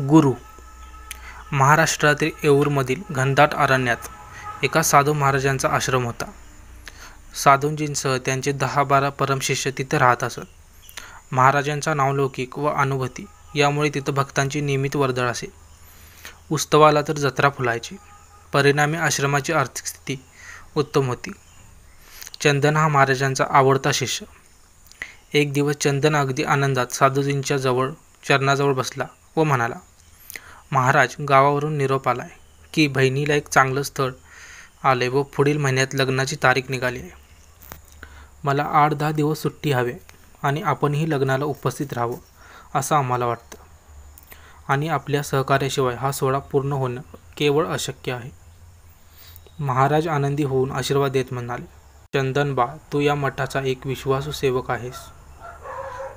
गुरु. महाराष्ट्रातील येऊरमधील घनदाट अरण्यात एका साधू महाराजांचा आश्रम होता. साधूंजींसह त्यांचे 10-12 परमशिष्य तिथे राहत असत. महाराजांचा नावलौकिक व अनुभूती यामुळे तिथं भक्तांची नियमित वर्दळ असे. उत्सवाला तर जत्रा फुलायची. परिणामी आश्रमाची आर्थिक स्थिती उत्तम होती. चंदन हा महाराजांचा आवडता शिष्य. एक दिवस चंदन अगदी आनंदात साधूजींच्या चरणाजवळ बसला व म्हणाला, महाराज, गावावरून निरोप आलाय की बहिणीला एक चांगलं स्थळ आले व पुढील महिन्यात लग्नाची तारीख निघाली आहे. मला 8-10 दिवस सुट्टी हवी आणि आपणही लग्नाला उपस्थित राहावं असं आम्हाला वाटतं आणि आपल्या सहकार्याशिवाय हा सोहळा पूर्ण होणं केवळ अशक्य आहे. महाराज आनंदी होऊन आशीर्वाद देत म्हणाले, चंदन बा, तू या मठाचा एक विश्वासू सेवक आहेस.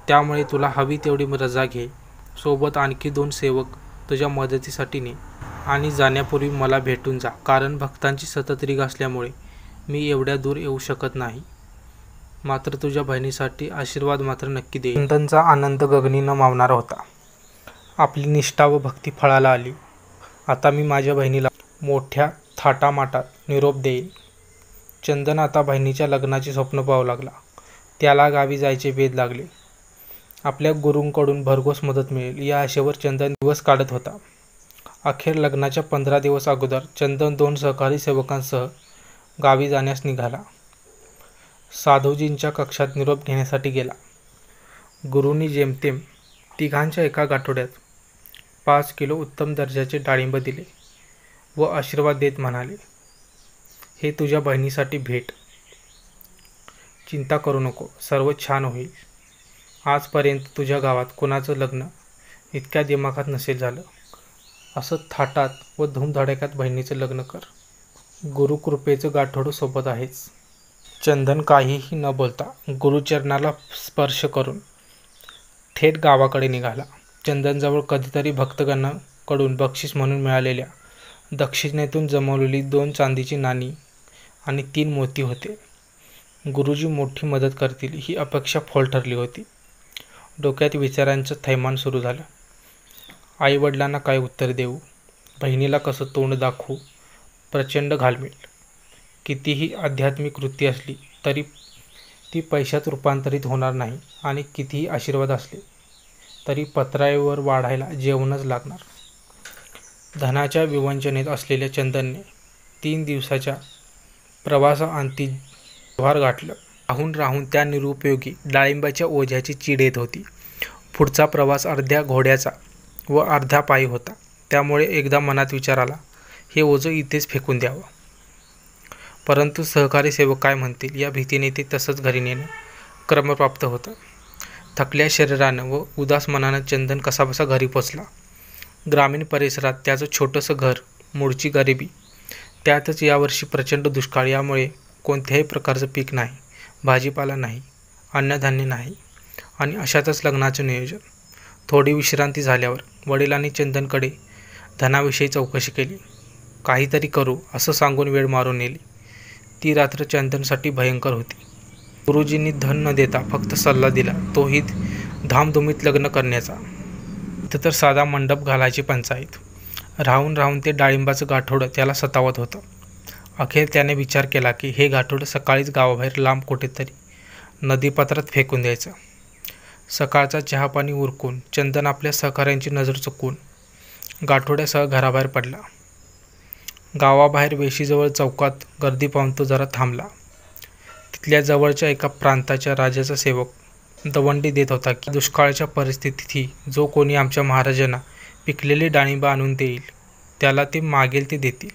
त्यामुळे तुला हवी तेवढी रजा घे. सोबत आणखी 2 सेवक तुझ्या मदतीसाठी ने आणि जाण्यापूर्वी मला भेटून जा, कारण भक्तांची सतत रीघ असल्यामुळे मी एवढ्या दूर येऊ शकत नाही. मात्र तुझ्या बहिणीसाठी आशीर्वाद मात्र नक्की दे. चंदनचा आनंद गगनी न मावणारा होता. आपली निष्ठा व भक्ती फळाला आली. आता मी माझ्या बहिणीला मोठ्या थाटामाटात निरोप देईन. चंदन आता बहिणीच्या लग्नाचे स्वप्न पाहू लागला. त्याला गावी जायचे वेध लागले. आपल्या गुरूंकडून भरघोस मदत मिळेल या आशेवर चंदन दिवस काढत होता. अखेर लग्नाच्या 15 दिवस अगोदर चंदन 2 सहकारी सेवकांसह गावी जाण्यास निघाला. साधूजींच्या कक्षात निरोप घेण्यासाठी गेला. गुरूंनी जेमतेम तिघांच्या एका गाठोड्यात 5 किलो उत्तम दर्जाचे डाळिंब दिले व आशीर्वाद देत म्हणाले, हे तुझ्या बहिणीसाठी भेट. चिंता करू नको, सर्व छान होईल. आजपर्यंत तुझ्या गावात कोणाचं लग्न इतक्या दिमाखात नसेल झालं. असं थाटात व धूमधडाक्यात बहिणीचं लग्न कर. गुरुकृपेचं गाठोडं सोबत आहेच. चंदन काहीही न बोलता गुरुचरणाला स्पर्श करून थेट गावाकडे निघाला. चंदनजवळ कधीतरी भक्तगणांकडून बक्षीस म्हणून मिळालेल्या दक्षिणेतून जमवलेली 2 चांदीची नाणी आणि 3 मोती होते. गुरुजी मोठी मदत करतील ही अपेक्षा फोल ठरली होती. डोक्यात विचारांचं थैमान सुरू झालं. आईवडिलांना काय उत्तर देऊ? बहिणीला कसं तोंड दाखवू? प्रचंड घालमेल. कितीही आध्यात्मिक वृत्ती असली तरी ती पैशात रूपांतरित होणार नाही आणि कितीही आशीर्वाद असले तरी पत्रावर वाढायला जेवणच लागणार. धनाच्या विवंचनेत असलेल्या चंदनने 3 दिवसाच्या प्रवासाअंती जव्हार गाठलं. राहून राहून त्या निरुपयोगी डाळिंबाच्या ओझ्याची चीड येत होती. पुढचा प्रवास अर्ध्या घोड्याचा व अर्ध्या पायी होता. त्यामुळे एकदा मनात विचार आला, हे ओझं इथेच फेकून द्यावं. परंतु सहकारी सेवक काय म्हणतील या भीतीने ते तसंच घरी नेणं क्रमप्राप्त होतं. थकल्या शरीरानं व उदास मनानं चंदन कसाबसा घरी पोचला. ग्रामीण परिसरात त्याचं छोटंसं घर, मूळची गरिबी, त्यातच यावर्षी प्रचंड दुष्काळ. यामुळे कोणत्याही प्रकारचं पीक नाही, भाजीपाला नाही, अन्नधान्य नाही आणि अशातच लग्नाचं नियोजन. थोडी विश्रांती झाल्यावर वडिलांनी चंदनकडे धनाविषयी चौकशी केली. काहीतरी करू असं सांगून वेळ मारून नेली. ती रात्र चंदनसाठी भयंकर होती. गुरुजींनी धन न देता फक्त सल्ला दिला, तोही धामधुमीत लग्न करण्याचा. इथं तर साधा मंडप घालायची पंचायत. राहून राहून ते डाळिंबाचं गाठोडं त्याला सतावत होतं. अखेर त्याने विचार केला की हे गाठोडं सकाळीच गावाबाहेर लांब कुठेतरी नदीपात्रात फेकून द्यायचं. सकाळचा चहापाणी उरकून चंदन आपल्या सहकाऱ्यांची नजर चुकवून गाठोड्यासह घराबाहेर पडला. गावाबाहेर वेशीजवळ चौकात गर्दी पाहून तो जरा थांबला. तिथल्या जवळच्या एका प्रांताच्या राजाचा सेवक दवंडी देत होता की दुष्काळाच्या परिस्थितीतही जो कोणी आमच्या महाराजांना पिकलेली डाळिंब आणून देईल त्याला ते मागेल ते देतील.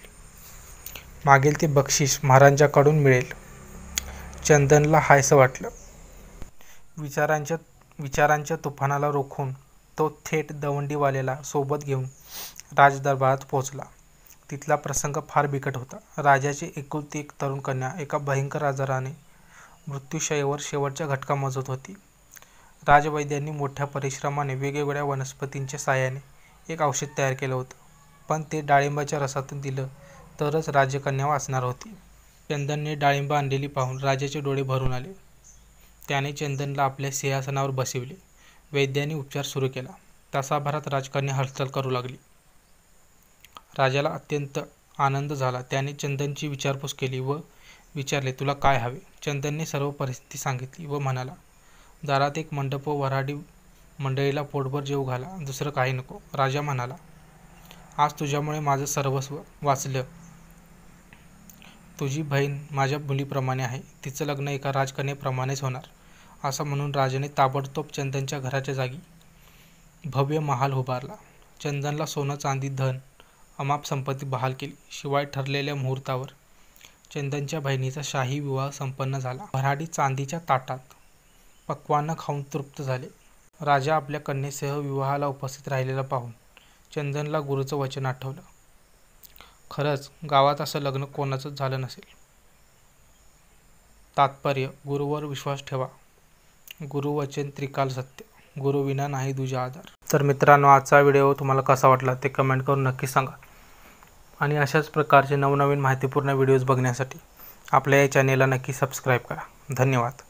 मागेल ते बक्षीस महाराजांकडून मिळेल. चंदनला हायसं वाटलं. विचारांच्या तुफानाला रोखून तो थेट दवंडीवाल्याला सोबत घेऊन राजदरबारात पोहोचला. तिथला प्रसंग फार बिकट होता. राजाची एकुलती एक तरुण कन्या एका भयंकर आजाराने मृत्यूशय्येवर शेवटच्या घटका मोजत होती. राजवैद्यांनी मोठ्या परिश्रमाने वेगवेगळ्या वनस्पतींच्या साहाय्याने एक औषध तयार केलं होतं, पण ते डाळिंबाच्या रसातून दिलं तरच राजकन्या वाचणार होती. चंदनने डाळिंब आणलेली पाहून राजाचे डोळे भरून आले. त्याने चंदनला आपल्या सिंहासनावर बसविले. वैद्यांनी उपचार सुरू केला. तासाभरात राजकन्या हालचाल करू लागली. राजाला अत्यंत आनंद झाला. त्याने चंदनची विचारपूस केली व विचारले, तुला काय हवे? चंदनने सर्व परिस्थिती सांगितली व म्हणाला, दारात एक मंडप व वऱ्हाडी मंडळीला पोटभर जेवू घाला, दुसरं काही नको. राजा म्हणाला, आज तुझ्यामुळे माझं सर्वस्व वाचलं. तुझी बहीण माझ्या मुलीप्रमाणे आहे, तिचं लग्न एका राजकन्येप्रमाणेच होणार. असं म्हणून राजाने ताबडतोब चंदनच्या घराच्या जागी भव्य महाल उभारला. चंदनला सोनं चांदी धन अमाप संपत्ती बहाल केली. शिवाय ठरलेल्या मुहूर्तावर चंदनच्या बहिणीचा शाही विवाह संपन्न झाला. भराडी चांदीच्या ताटात पक्वान्न खाऊन तृप्त झाले. राजा आपल्या कन्येसह विवाहाला उपस्थित राहिलेला पाहून चंदनला गुरुचं वचन आठवलं. खरंच गावात असं लग्न कोणाचंच झालं नसेल. तात्पर्य, गुरुवर विश्वास ठेवा. गुरुवचन त्रिकाल सत्य. गुरुविना नाही दुजा आधार. तर मित्रांनो, आजचा व्हिडिओ तुम्हाला कसा वाटला ते कमेंट करून नक्की सांगा. आणि अशाच प्रकारचे नवनवीन माहितीपूर्ण व्हिडिओज बघण्यासाठी आपल्या या चॅनेलला नक्की सबस्क्राईब करा. धन्यवाद.